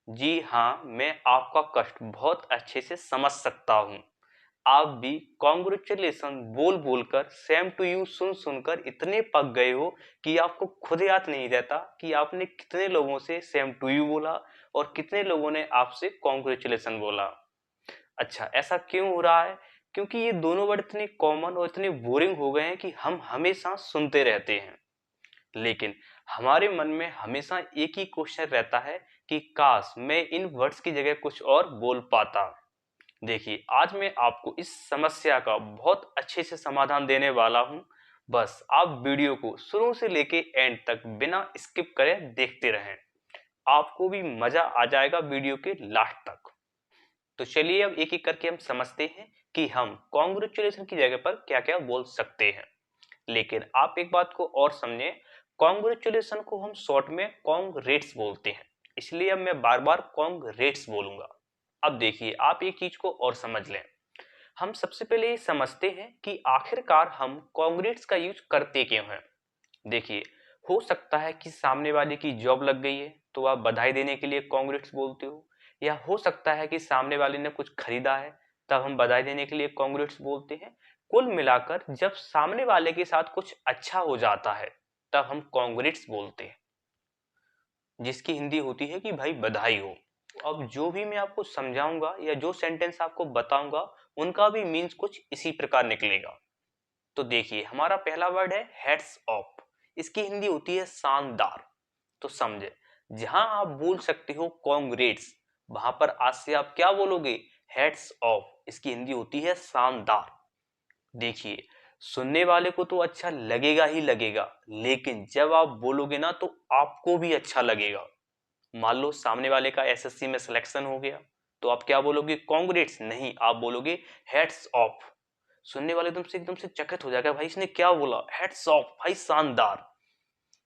जी हाँ, मैं आपका कष्ट बहुत अच्छे से समझ सकता हूँ। आप भी कॉन्ग्रेचुलेशन बोल बोलकर सेम टू यू सुन सुनकर इतने पक गए हो कि आपको खुद याद नहीं रहता कि आपने कितने लोगों से सेम टू यू बोला और कितने लोगों ने आपसे कॉन्ग्रेचुलेशन बोला। अच्छा, ऐसा क्यों हो रहा है? क्योंकि ये दोनों वर्ड इतने कॉमन और इतने बोरिंग हो गए हैं कि हम हमेशा सुनते रहते हैं। लेकिन हमारे मन में हमेशा एक ही क्वेश्चन रहता है कि काश मैं इन वर्ड्स की जगह कुछ और बोल पाता। देखिए, आज मैं आपको इस समस्या का बहुत अच्छे से समाधान देने वाला हूं। बस आप वीडियो को शुरू से लेके एंड तक बिना स्किप करे देखते रहें। आपको भी मजा आ जाएगा वीडियो के लास्ट तक। तो चलिए अब एक एक करके हम समझते हैं कि हम कॉन्ग्रेचुलेशन की जगह पर क्या क्या बोल सकते हैं। लेकिन आप एक बात को और समझें, कॉन्ग्रेचुलेशन को हम शॉर्ट में कॉन्ग्रेट्स बोलते हैं, इसलिए अब मैं बार बार कॉन्ग्रेट्स बोलूंगा। अब देखिए, आप एक चीज को और समझ लें। हम सबसे पहले ये समझते हैं कि आखिरकार हम कॉन्ग्रेट्स का यूज करते क्यों हैं। देखिए, हो सकता है कि सामने वाले की जॉब लग गई है तो आप बधाई देने के लिए कॉन्ग्रेट्स बोलते हो, या हो सकता है कि सामने वाले ने कुछ खरीदा है तब हम बधाई देने के लिए कॉन्ग्रेट्स बोलते हैं। कुल मिलाकर जब सामने वाले के साथ कुछ अच्छा हो जाता है तब हम कॉन्ग्रेट्स बोलते हैं, जिसकी हिंदी होती है कि भाई बधाई हो। अब जो भी मैं आपको समझाऊंगा या जो सेंटेंस आपको बताऊंगा उनका भी मीन्स कुछ इसी प्रकार निकलेगा। तो देखिए, हमारा पहला वर्ड है हेड्स ऑफ। इसकी हिंदी होती है शानदार। तो समझे, जहां आप बोल सकते हो कॉन्ग्रेट्स, वहां पर आज से आप क्या बोलोगे? Heads of. इसकी हिंदी होती है शानदार। देखिए, सुनने वाले को तो अच्छा लगेगा ही लगेगा, लेकिन जब आप बोलोगे ना तो आपको भी अच्छा लगेगा। मान लो सामने वाले का एसएससी में सिलेक्शन हो गया, तो आप क्या बोलोगे? कॉन्ग्रेट्स नहीं, आप बोलोगे हेड्स ऑफ। सुनने वाले एकदम से चकित हो जाएगा, भाई इसने क्या बोला? हेड्स ऑफ, भाई शानदार।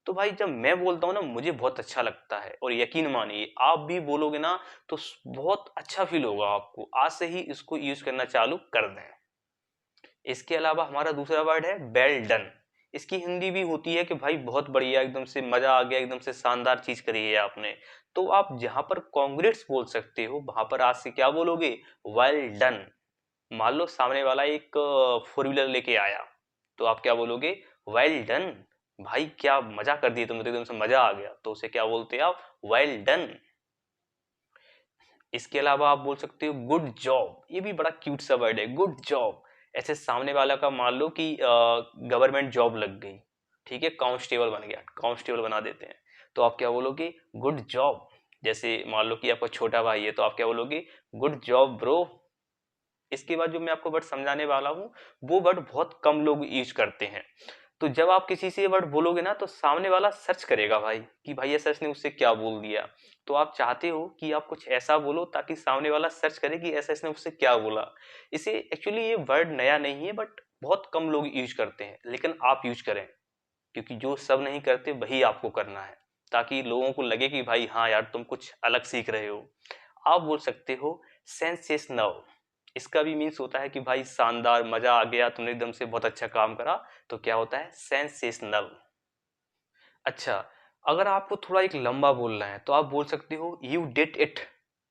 तो भाई जब मैं बोलता हूँ ना मुझे बहुत अच्छा लगता है, और यकीन मानिए आप भी बोलोगे ना तो बहुत अच्छा फील होगा आपको। आज से ही इसको यूज करना चालू कर दें। इसके अलावा हमारा दूसरा वर्ड है वेल डन। इसकी हिंदी भी होती है कि भाई बहुत बढ़िया, एकदम से मजा आ गया, एकदम से शानदार चीज करी है आपने। तो आप जहां पर कॉन्ग्रेट्स बोल सकते हो वहां पर आज से क्या बोलोगे? Well done. मान लो सामने वाला एक फोर व्हीलर लेके आया, तो आप क्या बोलोगे? Well done. भाई क्या मजा कर दिए तुमने, तो एकदम से मजा आ गया, तो उसे क्या बोलते हैं आप? Well done. इसके अलावा आप बोल सकते हो गुड जॉब। ये भी बड़ा क्यूट सा वर्ड है, गुड जॉब। ऐसे सामने वाला का मान लो कि गवर्नमेंट जॉब लग गई, ठीक है, कांस्टेबल बन गया, कांस्टेबल बना देते हैं, तो आप क्या बोलोगे? Good job. जैसे मान लो कि आपका छोटा भाई है तो आप क्या बोलोगे? Good job bro. इसके बाद जो मैं आपको वर्ड समझाने वाला हूँ वो वर्ड बहुत कम लोग यूज करते हैं। तो जब आप किसी से ये वर्ड बोलोगे ना तो सामने वाला सर्च करेगा भाई कि भाई ऐसा इसने उससे क्या बोल दिया। तो आप चाहते हो कि आप कुछ ऐसा बोलो ताकि सामने वाला सर्च करे कि ऐसा इसने उससे क्या बोला। इसे एक्चुअली ये वर्ड नया नहीं है, बट बहुत कम लोग यूज करते हैं, लेकिन आप यूज करें, क्योंकि जो सब नहीं करते वही आपको करना है, ताकि लोगों को लगे कि भाई हाँ यार तुम कुछ अलग सीख रहे हो। आप बोल सकते हो सेंसेशनल। इसका भी मीन्स होता है कि भाई शानदार, मजा आ गया, तुमने एकदम से बहुत अच्छा काम करा। तो क्या होता है? सेंसेशनल। अच्छा, अगर आपको थोड़ा एक लंबा बोलना है तो आप बोल सकते हो you did it.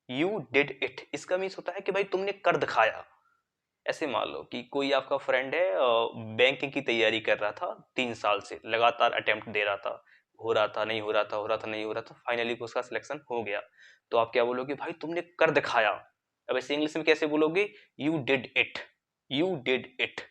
You did it, इसका मीन्स होता है कि भाई तुमने कर दिखाया। ऐसे मान लो कि कोई आपका फ्रेंड है, बैंकिंग की तैयारी कर रहा था, 3 साल से लगातार अटेम्प्ट दे रहा था, हो रहा था नहीं हो रहा था, हो रहा था नहीं हो रहा था, फाइनली उसका सिलेक्शन हो गया। तो आप क्या बोलोगे? भाई तुमने कर दिखाया। अब ऐसे इंग्लिश में कैसे बोलोगे? You did it. You did it.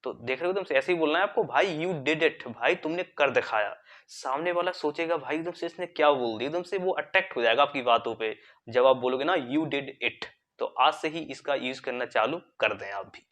तो देख रहे हो, एकदम से ऐसे ही बोलना है आपको, भाई यू डिड इट, भाई तुमने कर दिखाया। सामने वाला सोचेगा भाई एकदम से इसने क्या बोल दिया, एकदम से वो अट्रैक्ट हो जाएगा आपकी बातों पे। जब आप बोलोगे ना यू डिड इट, तो आज से ही इसका यूज करना चालू कर दें आप भी।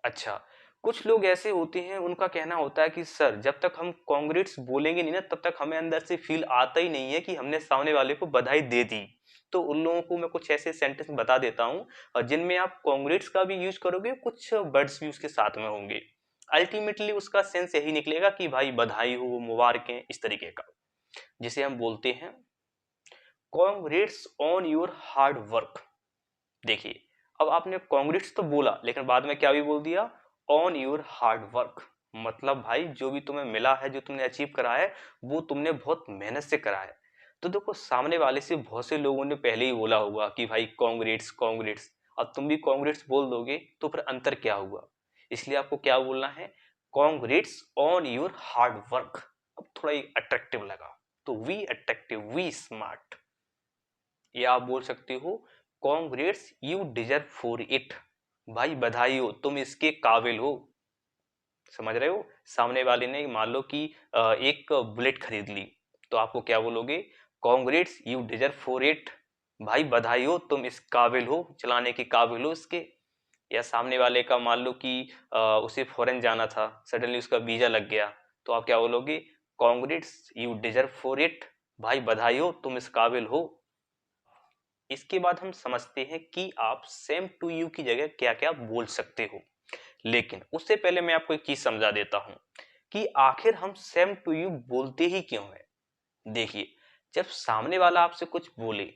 अच्छा, कुछ लोग ऐसे होते हैं, उनका कहना होता है कि सर जब तक हम कॉन्ग्रेट्स बोलेंगे नहीं ना तब तक हमें अंदर से फील आता ही नहीं है कि हमने सामने वाले को बधाई दे दी। तो उन लोगों को मैं कुछ ऐसे सेंटेंस बता देता हूँ और जिनमें आप कॉन्ग्रेट्स का भी यूज करोगे, कुछ वर्ड्स भी उसके साथ में होंगे। अल्टीमेटली उसका सेंस यही निकलेगा कि भाई बधाई हो, मुबारकें, इस तरीके का। जिसे हम बोलते हैं congrats on your hard work. देखिए, अब आपने कांग्रेट्स तो बोला, लेकिन बाद में क्या भी बोल दिया? On your hard work. मतलब भाई जो भी तुम्हें मिला है, जो तुमने अचीव करा है, वो तुमने बहुत मेहनत से करा है। तो देखो सामने वाले से बहुत से लोगों ने पहले ही बोला होगा कि भाई कांग्रेट्स कांग्रेट्स, और तुम भी कांग्रेट्स बोल दोगे तो फिर अंतर क्या हुआ। इसलिए आपको क्या बोलना है, congrats on your hard work. अब थोड़ा अट्रैक्टिव लगा तो वी अट्रैक्टिव, वी स्मार्ट। या आप बोल सकते हो congrats you deserve for it, भाई बधाई हो तुम इसके काबिल हो। समझ रहे हो, सामने वाले ने मान लो कि एक बुलेट खरीद ली, तो आपको क्या बोलोगे, congrats you deserve for it, भाई बधाई हो तुम इस काबिल हो, चलाने के काबिल हो इसके। या सामने वाले का मान लो कि उसे फॉरेन जाना था, सडनली उसका वीजा लग गया, तो आप क्या बोलोगे, congrats you deserve for it, भाई बधाई हो तुम इस काबिल हो। इसके बाद हम समझते हैं कि आप सेम टू यू की जगह क्या क्या बोल सकते हो। लेकिन उससे पहले मैं आपको एक चीज समझा देता हूं कि आखिर हम सेम टू यू बोलते ही क्यों है। देखिए, जब सामने वाला आपसे कुछ बोले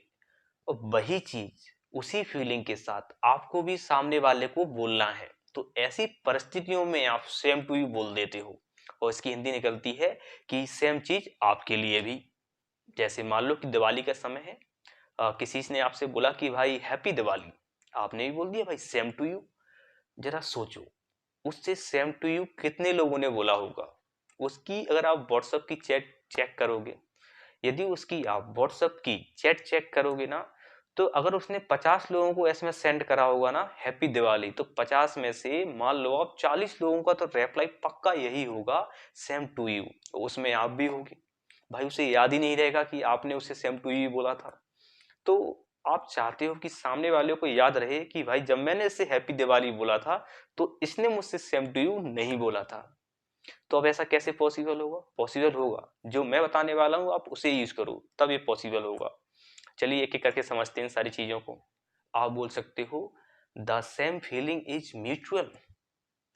और वही चीज उसी फीलिंग के साथ आपको भी सामने वाले को बोलना है, तो ऐसी परिस्थितियों में आप सेम टू यू बोल देते हो। और इसकी हिंदी निकलती है कि सेम चीज आपके लिए भी। जैसे मान लो कि दिवाली का समय है, किसी ने आपसे बोला कि भाई हैप्पी दिवाली, आपने भी बोल दिया भाई सेम टू यू। जरा सोचो, उससे सेम टू यू कितने लोगों ने बोला होगा। उसकी अगर आप व्हाट्सएप की चैट चेक करोगे, यदि उसकी आप व्हाट्सएप की चैट चेक करोगे ना, तो अगर उसने 50 लोगों को एसएमएस सेंड करा होगा ना हैप्पी दिवाली, तो 50 में से मान लो आप 40 लोगों का तो रिप्लाई पक्का यही होगा सेम टू यू, उसमें आप भी होगे। भाई उसे याद ही नहीं रहेगा कि आपने उसे सेम टू यू बोला था। तो आप चाहते हो कि सामने वाले को याद रहे कि भाई जब मैंने इससे हैप्पी दिवाली बोला था तो इसने मुझसे सेम टू यू नहीं बोला था। तो अब ऐसा कैसे पॉसिबल होगा, पॉसिबल होगा जो मैं बताने वाला हूं आप उसे यूज करो तब ये पॉसिबल होगा। चलिए एक एक करके समझते हैं इन सारी चीजों को। आप बोल सकते हो the same feeling is mutual.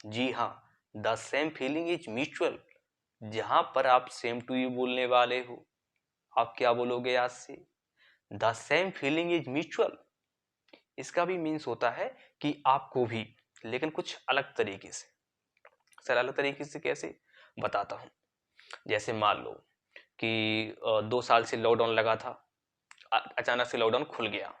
जी हाँ, the same feeling is mutual. जहां पर आप सेम टू यू बोलने वाले हो, आप क्या बोलोगे आज से, the same feeling is mutual. इसका भी मीन्स होता है कि आपको भी, लेकिन कुछ अलग तरीके से। सर अलग तरीके से कैसे, बताता हूँ। जैसे मान लो कि 2 साल से लॉकडाउन लगा था, अचानक से लॉकडाउन खुल गया,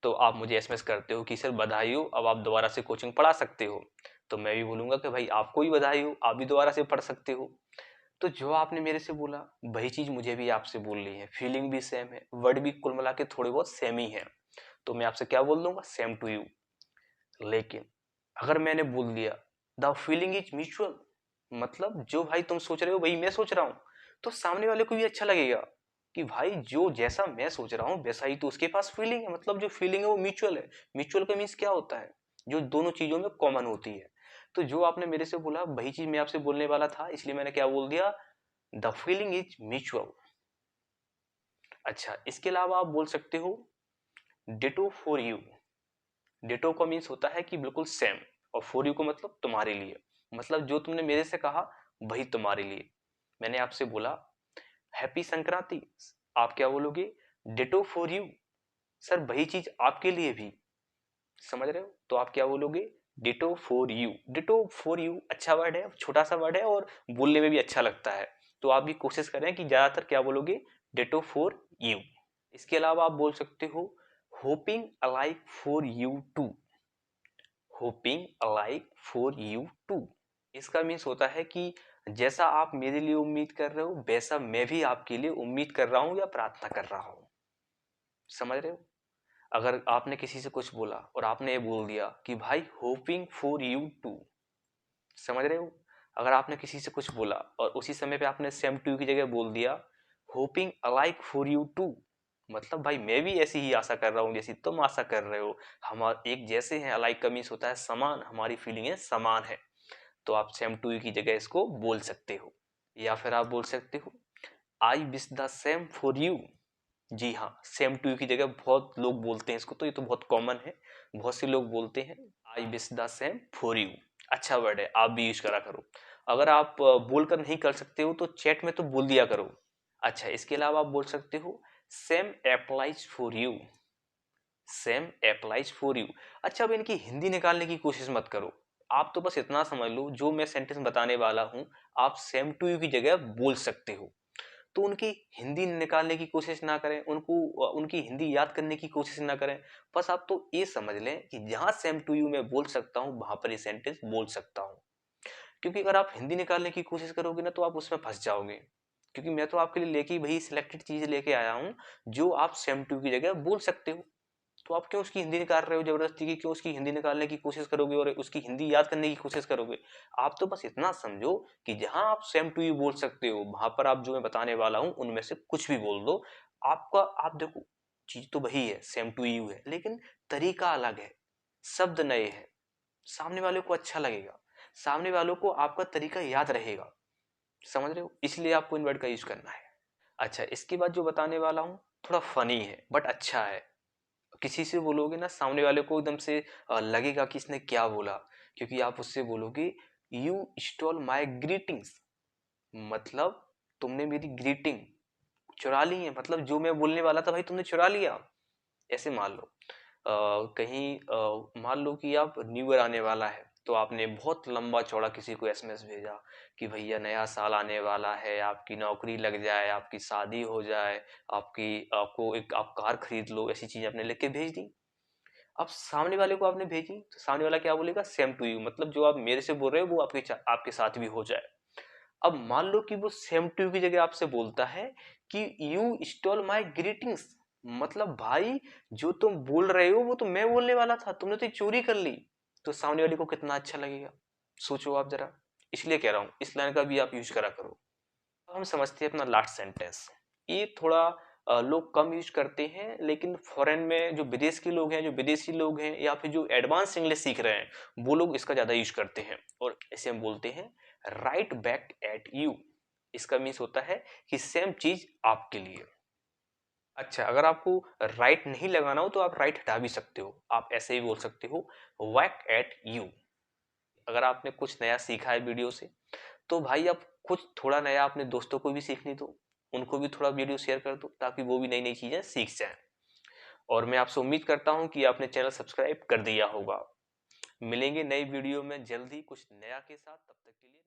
तो आप मुझे एसएमएस करते हो कि सर बधाई हो, अब आप दोबारा से कोचिंग पढ़ा सकते हो। तो मैं भी बोलूंगा कि भाई आपको भी बधाई हो, आप भी दोबारा से पढ़ सकते हो। तो जो आपने मेरे से बोला वही चीज मुझे भी आपसे बोलनी है, फीलिंग भी सेम है, वर्ड भी कुल मिला के थोड़े बहुत सेम ही है, तो मैं आपसे क्या बोल दूंगा, सेम टू यू। लेकिन अगर मैंने बोल दिया द फीलिंग इज म्यूचुअल, मतलब जो भाई तुम सोच रहे हो वही मैं सोच रहा हूं, तो सामने वाले को भी अच्छा लगेगा कि भाई जो जैसा मैं सोच रहा हूं वैसा ही तो उसके पास फीलिंग है, मतलब जो फीलिंग है वो म्यूचुअल है। म्यूचुअल का मीन्स क्या होता है, जो दोनों चीजों में कॉमन होती है। तो जो आपने मेरे से बोला वही चीज मैं आपसे बोलने वाला था, इसलिए मैंने क्या बोल दिया, द फीलिंग इज म्यूचुअल। अच्छा, इसके अलावा आप बोल सकते हो डिटो फॉर यू। डिटो का मीन्स होता है कि बिल्कुल सेम, और फॉर यू को मतलब तुम्हारे लिए, मतलब जो तुमने मेरे से कहा वही तुम्हारे लिए। मैंने आपसे बोला हैप्पी संक्रांति, आप क्या बोलोगे, डिटो फॉर यू, सर वही चीज आपके लिए भी। समझ रहे हो, तो आप क्या बोलोगे, ditto for you. Ditto for you अच्छा वर्ड है, छोटा सा वर्ड है और बोलने में भी अच्छा लगता है, तो आप भी कोशिश करें कि ज्यादातर क्या बोलोगे, डिटो फॉर यू। इसके अलावा आप बोल सकते हो hoping alike for you too. Hoping alike for you too, इसका मीन्स होता है कि जैसा आप मेरे लिए उम्मीद कर रहे हो वैसा मैं भी आपके लिए उम्मीद कर रहा हूं या प्रार्थना कर रहा हूं। समझ रहे हो, अगर आपने किसी से कुछ बोला और आपने ये बोल दिया कि भाई होपिंग फॉर यू टू, समझ रहे हो, अगर आपने किसी से कुछ बोला और उसी समय पे आपने सेम टू की जगह बोल दिया hoping alike for you too, मतलब भाई मैं भी ऐसी ही आशा कर रहा हूँ जैसी तुम आशा कर रहे हो, हम एक जैसे हैं। अलाइक का मीन्स होता है समान, हमारी फीलिंगें समान है, तो आप सेम टू की जगह इसको बोल सकते हो। या फिर आप बोल सकते हो I wish the same for you. जी हाँ, सेम टू की जगह बहुत लोग बोलते हैं इसको, तो ये तो बहुत कॉमन है, बहुत से लोग बोलते हैं आई wish the same for you. अच्छा वर्ड है, आप भी यूज करा करो। अगर आप बोलकर नहीं कर सकते हो तो चैट में तो बोल दिया करो। अच्छा, इसके अलावा आप बोल सकते हो same applies for you. Same applies for you. अच्छा, अब इनकी हिंदी निकालने की कोशिश मत करो, आप तो बस इतना समझ लो जो मैं सेंटेंस बताने वाला हूं आप सेम टू यू की जगह बोल सकते हो। तो उनकी हिंदी निकालने की कोशिश ना करें, उनकी हिंदी याद करने की कोशिश ना करें। बस आप तो ये समझ लें कि जहां सेम टू यू मैं बोल सकता हूं वहां पर ये सेंटेंस बोल सकता हूं। क्योंकि अगर आप हिंदी निकालने की कोशिश करोगे ना तो आप उसमें फंस जाओगे। क्योंकि मैं तो आपके लिए लेके वही सिलेक्टेड चीज लेके आया हूं जो आप सेम टू की जगह बोल सकते हो। तो आप क्यों उसकी हिंदी निकाल रहे हो जबरदस्ती की, क्यों उसकी हिंदी निकालने की कोशिश करोगे और उसकी हिंदी याद करने की कोशिश करोगे। आप तो बस इतना समझो कि जहां आप सेम टू यू बोल सकते हो वहां पर आप जो मैं बताने वाला हूं उनमें से कुछ भी बोल दो। आप देखो, चीज तो वही है, सेम टू यू है, लेकिन तरीका अलग है, शब्द नए हैं, सामने वाले को अच्छा लगेगा, सामने वालों को आपका तरीका याद रहेगा। समझ रहे हो, इसलिए आपको इन वर्ड का यूज करना है। अच्छा, इसके बाद जो बताने वाला हूँ थोड़ा फनी है बट अच्छा है। किसी से बोलोगे ना सामने वाले को एकदम से लगेगा कि इसने क्या बोला। क्योंकि आप उससे बोलोगे यू स्टॉल माई ग्रीटिंग्स, मतलब तुमने मेरी ग्रीटिंग चुरा ली है, मतलब जो मैं बोलने वाला था भाई तुमने चुरा लिया। ऐसे मान लो कहीं मान लो कि आप न्यू ईयर आने वाला है तो आपने बहुत लंबा चौड़ा किसी को एसएमएस भेजा कि भैया नया साल आने वाला है, आपकी नौकरी लग जाए, आपकी शादी हो जाए, आपको एक आप कार खरीद लो, ऐसी चीज आपने लिख के भेज दी। अब सामने वाले को आपने भेजी तो सामने वाला क्या बोलेगा, सेम टू यू, मतलब जो आप मेरे से बोल रहे हो वो आपके साथ भी हो जाए। अब मान लो कि वो सेम टू यू की जगह आपसे बोलता है कि यू स्टॉल माई ग्रीटिंग्स, मतलब भाई जो तुम बोल रहे हो वो तो मैं बोलने वाला था, तुमने तो चोरी कर ली। तो सामने वाले को कितना अच्छा लगेगा, सोचो आप जरा। इसलिए कह रहा हूं इस लाइन का भी आप यूज करा करो। अब हम समझते हैं अपना लास्ट सेंटेंस। ये थोड़ा लोग कम यूज करते हैं, लेकिन फॉरेन में जो विदेश के लोग हैं, जो विदेशी लोग हैं या फिर जो एडवांस इंग्लिश सीख रहे हैं वो लोग इसका ज्यादा यूज करते हैं। और इसे हम बोलते हैं राइट बैक एट यू। इसका मीन्स होता है कि सेम चीज आपके लिए। अच्छा, अगर आपको राइट नहीं लगाना हो तो आप राइट हटा भी सकते हो, आप ऐसे ही बोल सकते हो वैक एट यू। अगर आपने कुछ नया सीखा है वीडियो से तो भाई आप कुछ थोड़ा नया अपने दोस्तों को भी सीखने दो, उनको भी थोड़ा वीडियो शेयर कर दो ताकि वो भी नई नई चीजें सीख जाएं। और मैं आपसे उम्मीद करता हूं कि आपने चैनल सब्सक्राइब कर दिया होगा। मिलेंगे नई वीडियो में जल्द ही कुछ नया के साथ, तब तक के लिए।